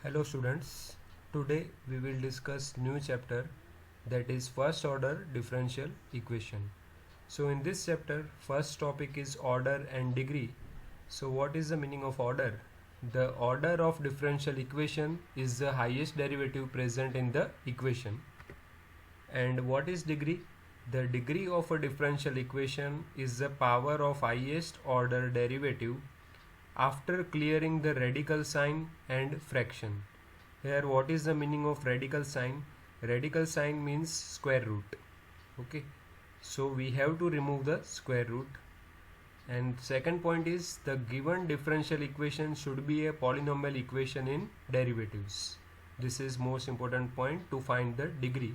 Hello students, today we will discuss new chapter, that is first order differential equation. So in this chapter first topic is order and degree. So what is the meaning of order? The order of differential equation is the highest derivative present in the equation. And what is degree? The degree of a differential equation is the power of highest order derivative after clearing the radical sign and fraction. Here what is the meaning of radical sign? Radical sign means square root. Okay, so we have to remove the square root. And second point is the given differential equation should be a polynomial equation in derivatives. This is most important point to find the degree.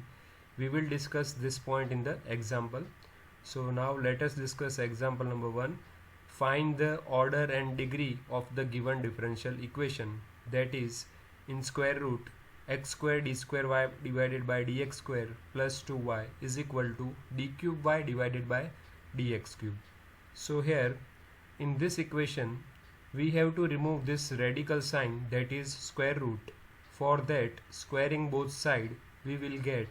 We will discuss this point in the example. So now let us discuss example number 1. Find the order and degree of the given differential equation, that is in square root x square d square y divided by dx square plus 2y is equal to d cube y divided by dx cube. So here in this equation we have to remove this radical sign, that is square root. For that, squaring both sides, we will get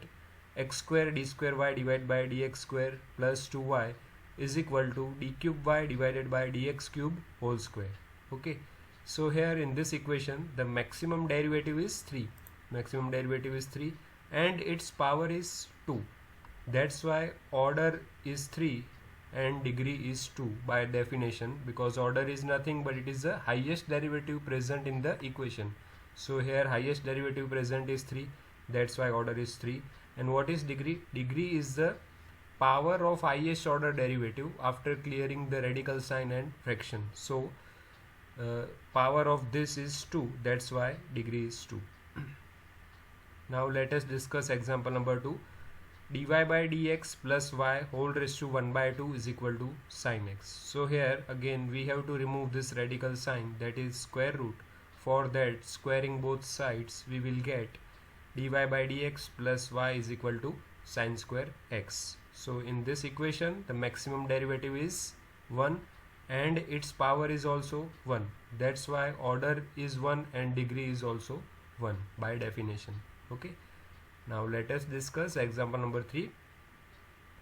x square d square y divided by dx square plus 2y is equal to d cube y divided by dx cube whole square. Okay, so here in this equation the maximum derivative is 3. Maximum derivative is 3 and its power is 2. That's why order is 3 and degree is 2 by definition, because order is nothing but it is the highest derivative present in the equation. So here highest derivative present is 3, that's why order is 3. And what is degree? Degree is the power of highest order derivative after clearing the radical sign and fraction. So power of this is 2, that's why degree is 2. Now let us discuss example number 2. dy by dx plus y whole raised to 1 by 2 is equal to sin x. So here again we have to remove this radical sign, that is square root. For that, squaring both sides, we will get dy by dx plus y is equal to sin square x. So in this equation the maximum derivative is 1 and its power is also 1. That's why order is 1 and degree is also 1 by definition. Okay, now let us discuss example number 3.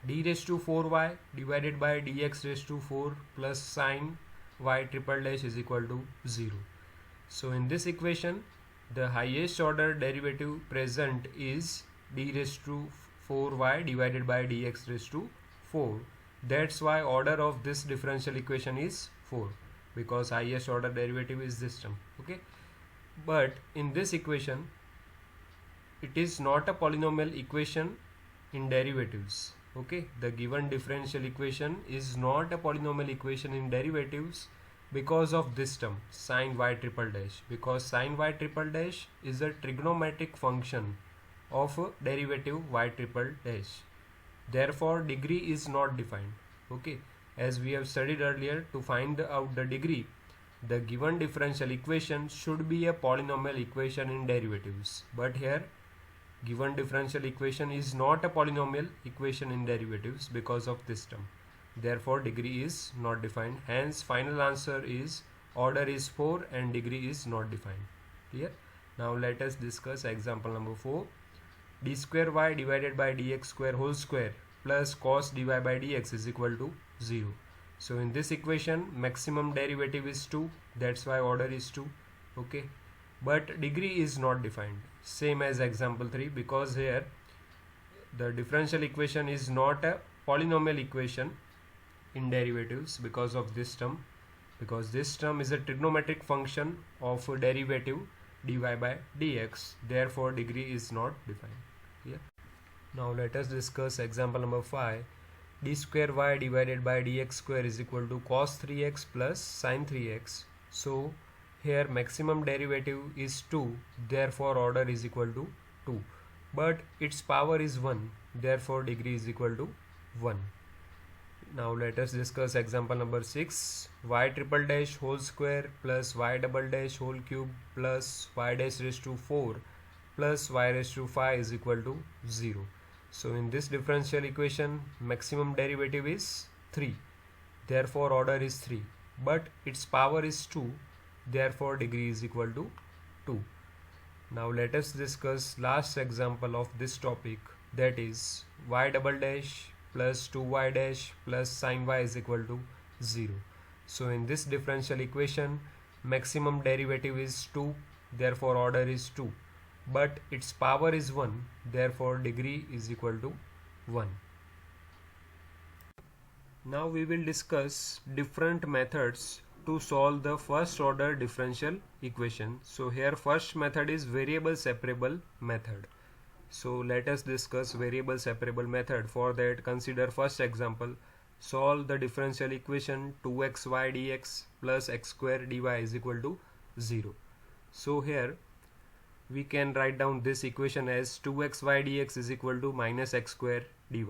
d raised to 4y divided by dx raised to 4 plus sin y triple dash is equal to 0. So in this equation the highest order derivative present is d raised to 4y divided by dx raised to 4. That's why order of this differential equation is 4, because highest order derivative is this term. Okay, but in this equation it is not a polynomial equation in derivatives. Okay, the given differential equation is not a polynomial equation in derivatives because of this term sin y triple dash, because sin y triple dash is a trigonometric function of a derivative y triple dash. Therefore degree is not defined. Okay, as we have studied earlier, to find out the degree, the given differential equation should be a polynomial equation in derivatives, but here given differential equation is not a polynomial equation in derivatives because of this term. Therefore degree is not defined. Hence final answer is order is 4 and degree is not defined. Clear? Now let us discuss example number 4. d square y divided by dx square whole square plus cos dy by dx is equal to 0. So in this equation maximum derivative is 2, that's why order is 2. Okay, but degree is not defined, same as example 3, because here the differential equation is not a polynomial equation in derivatives because of this term, because this term is a trigonometric function of a derivative dy by dx. Therefore degree is not defined. Yeah. Now let us discuss example number 5. d square y divided by dx square is equal to cos 3x plus sin 3x. So here maximum derivative is 2, therefore order is equal to 2, but its power is 1, therefore degree is equal to 1. Now let us discuss example number 6. y triple dash whole square plus y double dash whole cube plus y dash raised to 4 plus y raised to 5 is equal to 0. So in this differential equation maximum derivative is 3, therefore order is 3, but its power is 2, therefore degree is equal to 2. Now let us discuss last example of this topic, that is y double dash plus 2y dash plus sin y is equal to 0. So in this differential equation, maximum derivative is 2, therefore order is 2, but its power is 1, therefore degree is equal to 1. Now we will discuss different methods to solve the first order differential equation. So here first method is variable separable method. So let us discuss variable separable method. For that, consider first example. Solve the differential equation 2xy dx plus x square dy is equal to 0. So here we can write down this equation as 2xy dx is equal to minus x square dy.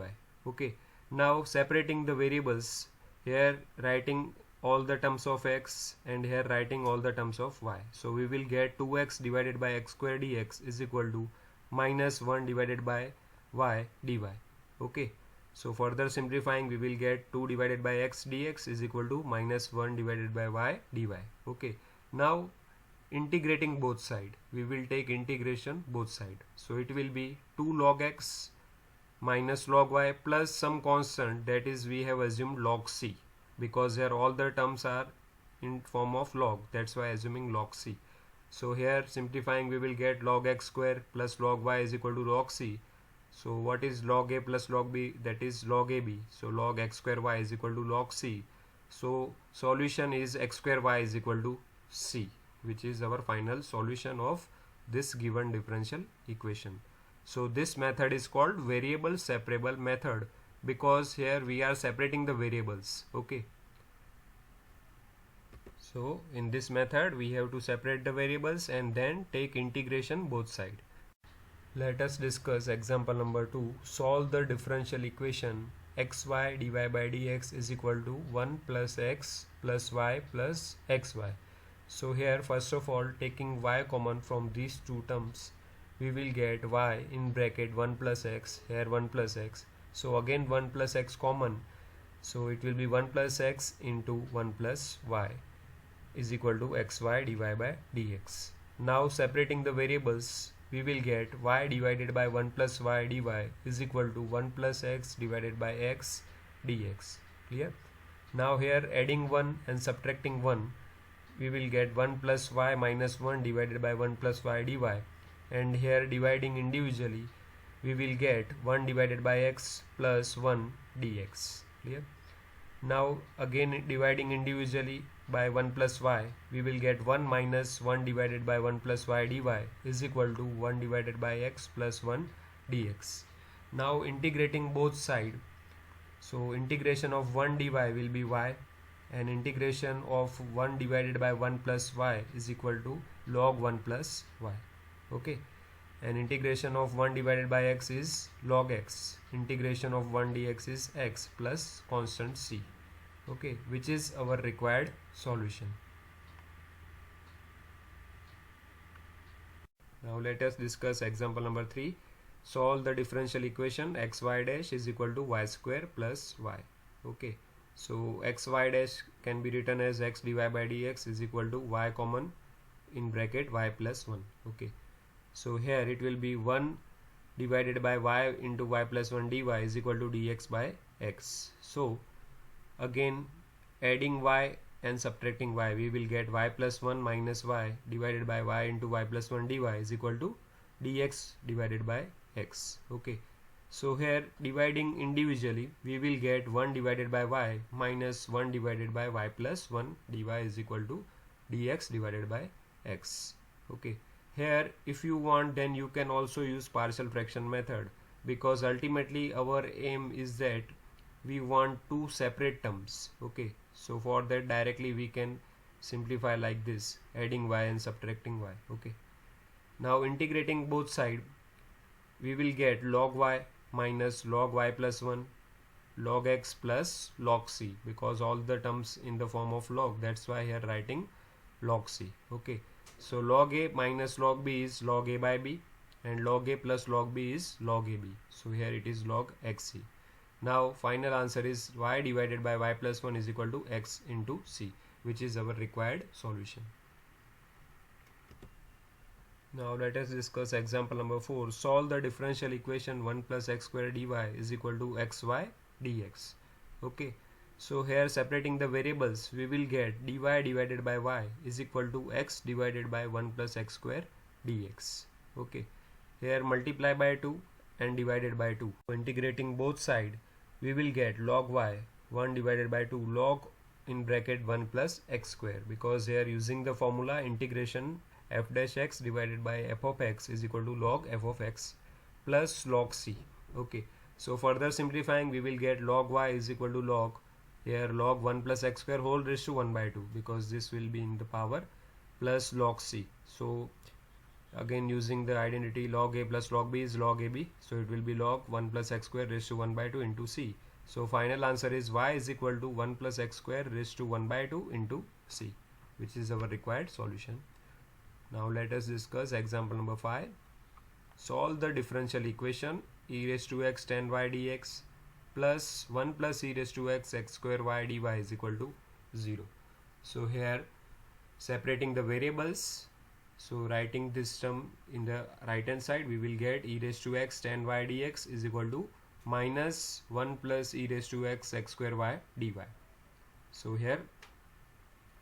Okay. Now separating the variables, here writing all the terms of x and here writing all the terms of y. So we will get 2x divided by x square dx is equal to minus 1 divided by y dy. Okay. So further simplifying, we will get 2 divided by x dx is equal to minus 1 divided by y dy. Okay. Now integrating both side, we will take integration both side. So it will be 2 log x minus log y plus some constant, that is we have assumed log c, because here all the terms are in form of log, that's why assuming log c. So here simplifying, we will get log x square plus log y is equal to log c. So what is log a plus log b? That is log ab. So log x square y is equal to log c. So solution is x square y is equal to c, which is our final solution of this given differential equation. So this method is called variable separable method, because here we are separating the variables. Okay. So in this method we have to separate the variables and then take integration both side. Let us discuss example number 2. Solve the differential equation xy dy by dx is equal to 1 plus x plus y plus xy. So here first of all, taking y common from these two terms, we will get y in bracket 1 plus x, here 1 plus x. So again 1 plus x common, so it will be 1 plus x into 1 plus y is equal to xy dy by dx. Now separating the variables, we will get y divided by 1 plus y dy is equal to 1 plus x divided by x dx. Clear? Now here adding 1 and subtracting 1, we will get 1 plus y minus 1 divided by 1 plus y dy, and here dividing individually, we will get 1 divided by x plus 1 dx. Clear? Now again dividing individually by 1 plus y, we will get 1 minus 1 divided by 1 plus y dy is equal to 1 divided by x plus 1 dx. Now integrating both side, so integration of 1 dy will be y, and integration of 1 divided by 1 plus y is equal to log 1 plus y. Okay, and integration of 1 divided by x is log x. Integration of 1 dx is x plus constant c. Okay, which is our required solution. Now let us discuss example number 3. Solve the differential equation xy dash is equal to y square plus y. Okay, so xy dash can be written as x dy by dx is equal to y common in bracket y plus 1. Okay, so here it will be 1 divided by y into y plus 1 dy is equal to dx by x. So again adding y and subtracting y, we will get y plus 1 minus y divided by y into y plus 1 dy is equal to dx divided by x. Okay, so here dividing individually, we will get 1 divided by y minus 1 divided by y plus 1 dy is equal to dx divided by x. Okay, here if you want, then you can also use partial fraction method, because ultimately our aim is that we want two separate terms. Okay, so for that directly we can simplify like this, adding y and subtracting y. Okay, now integrating both side, we will get log y minus log y plus 1 log x plus log c, because all the terms in the form of log, that's why here writing log c. Okay, so log a minus log b is log a by b, and log a plus log b is log ab. So here it is log xc. Now final answer is y divided by y plus 1 is equal to x into c, which is our required solution. Now let us discuss example number 4. Solve the differential equation 1 plus x square dy is equal to xy dx. Okay. So here separating the variables, we will get dy divided by y is equal to x divided by 1 plus x square dx. Okay. Here multiply by 2 and divided by 2. So integrating both sides, we will get log y 1 divided by 2 log in bracket 1 plus x square, because here using the formula integration f dash x divided by f of x is equal to log f of x plus log c. Okay. So further simplifying, we will get log y is equal to log, here log 1 plus x square whole raised to 1 by 2, because this will be in the power, plus log c. So again using the identity log a plus log b is log ab, so it will be log 1 plus x square raised to 1 by 2 into c. So final answer is y is equal to 1 plus x square raised to 1 by 2 into c, which is our required solution. Now let us discuss example number 5. Solve the differential equation e raised to x tan y dx plus 1 plus e raised to x x square y dy is equal to 0. So here separating the variables, so writing this term in the right hand side, we will get e raised to x tan y dx is equal to minus 1 plus e raised to x x square y dy. So here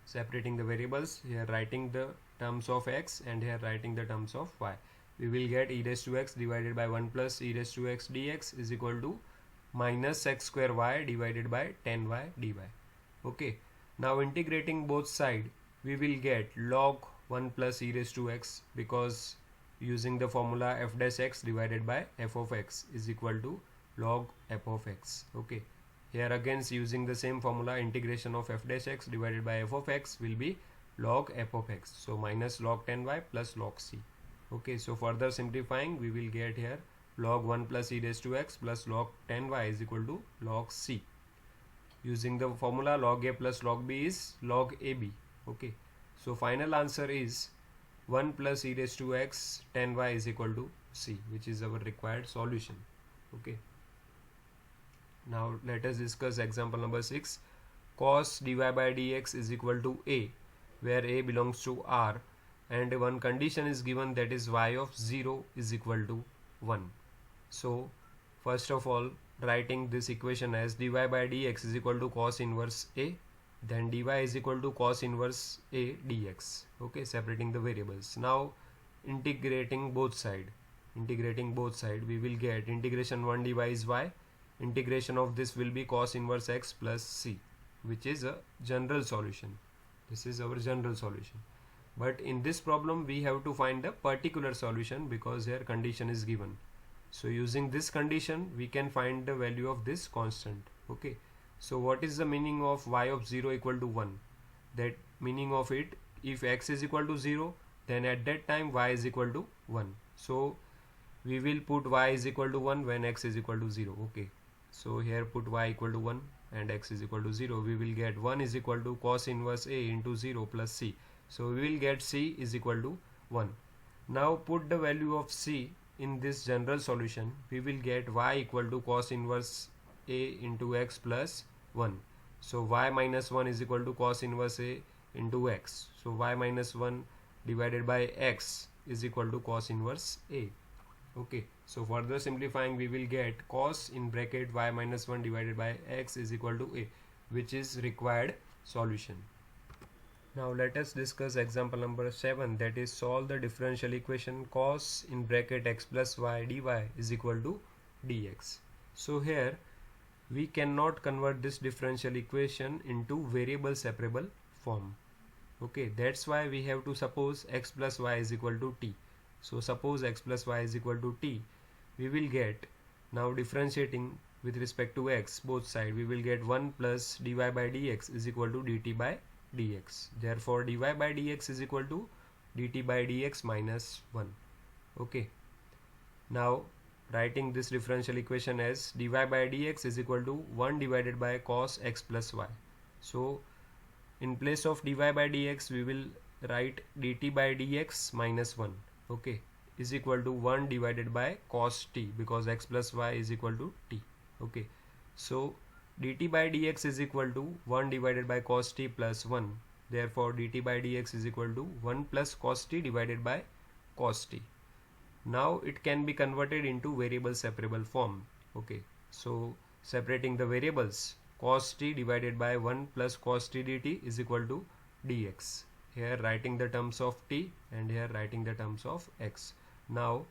separating the variables, here writing the terms of x and here writing the terms of y, we will get e raised to x divided by 1 plus e raised to x dx is equal to minus x square y divided by tan y dy. Okay. Now integrating both sides, we will get log 1 plus e raised to x, because using the formula f dash x divided by f of x is equal to log f of x. Okay. Here again using the same formula, integration of f dash x divided by f of x will be log f of x. So minus log tan y plus log c. Okay. So further simplifying, we will get here log 1 plus e raised to x plus log tan y is equal to log c. Using the formula log a plus log b is log ab. Okay. So final answer is 1 plus e raised to x tan y is equal to c, which is our required solution. Okay. Now let us discuss example number 6. Cos dy by dx is equal to a, where a belongs to R, and one condition is given, that is y of 0 is equal to 1. So first of all, writing this equation as dy by dx is equal to cos inverse a, then dy is equal to cos inverse a dx. Okay, separating the variables. Now integrating both side, we will get integration 1 dy is y, integration of this will be cos inverse x plus c, which is a general solution. This is our general solution. But in this problem we have to find the particular solution, because here condition is given. So using this condition we can find the value of this constant. Okay. So what is the meaning of y of 0 equal to 1? That meaning of it, if x is equal to 0, then at that time y is equal to 1. So we will put y is equal to 1 when x is equal to 0. Okay. So here put y equal to 1 and x is equal to 0. We will get 1 is equal to cos inverse a into 0 plus c. So we will get c is equal to 1. Now put the value of c in this general solution. We will get y equal to cos inverse a into x plus 1. So y minus 1 is equal to cos inverse a into x. So y minus 1 divided by x is equal to cos inverse a. Okay. So further simplifying, we will get cos in bracket y minus 1 divided by x is equal to a, which is required solution. Now let us discuss example number 7, that is solve the differential equation cos in bracket x plus y dy is equal to dx. So here we cannot convert this differential equation into variable separable form. Okay, that's why we have to suppose x plus y is equal to t. So suppose x plus y is equal to t, we will get, now differentiating with respect to x both sides, we will get 1 plus dy by dx is equal to dt by dx. Therefore dy by dx is equal to dt by dx minus 1. Okay. Now writing this differential equation as dy by dx is equal to 1 divided by cos x plus y. So in place of dy by dx we will write dt by dx minus 1. Okay, is equal to 1 divided by cos t, because x plus y is equal to t. Okay, so dt by dx is equal to 1 divided by cos t plus 1. Therefore dt by dx is equal to 1 plus cos t divided by cos t. Now it can be converted into variable separable form. Okay, so separating the variables, cos t divided by 1 plus cos t dt is equal to dx. Here writing the terms of t and here writing the terms of x. Now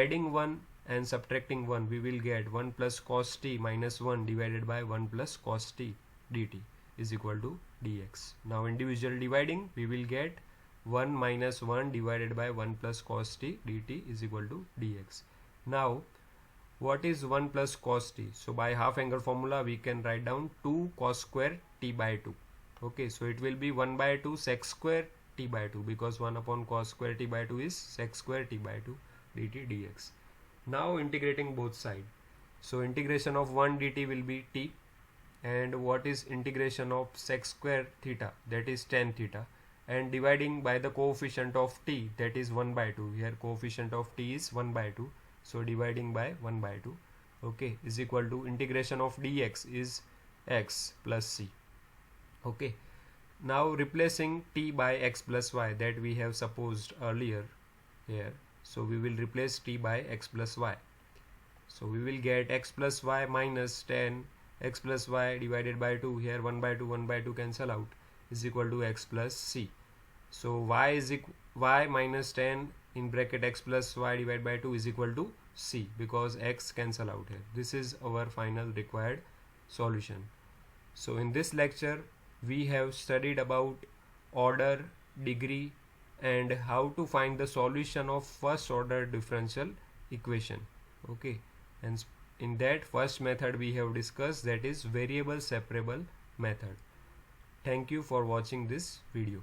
adding 1 and subtracting 1, we will get 1 plus cos t minus 1 divided by 1 plus cos t dt is equal to dx. Now individual dividing, we will get 1 minus 1 divided by 1 plus cos t dt is equal to dx. Now what is 1 plus cos t? So by half angle formula we can write down 2 cos square t by 2. Okay, so it will be 1 by 2 sec square t by 2, because 1 upon cos square t by 2 is sec square t by 2 dt dx. Now integrating both sides. So integration of 1 dt will be t, and what is integration of sec square theta, that is tan theta, and dividing by the coefficient of t, that is 1 by 2. Here coefficient of t is 1 by 2, so dividing by 1 by 2, okay, is equal to integration of dx is x plus c. Okay, now replacing t by x plus y that we have supposed earlier here, so we will replace t by x plus y. So we will get x plus y minus tan x plus y divided by 2, here 1 by 2 cancel out, is equal to x plus c. So y minus tan in bracket x plus y divided by 2 is equal to c, because x cancel out here. This is our final required solution. So in this lecture we have studied about order, degree, and how to find the solution of first order differential equation. Okay, and in that first method we have discussed, that is variable separable method. Thank you for watching this video.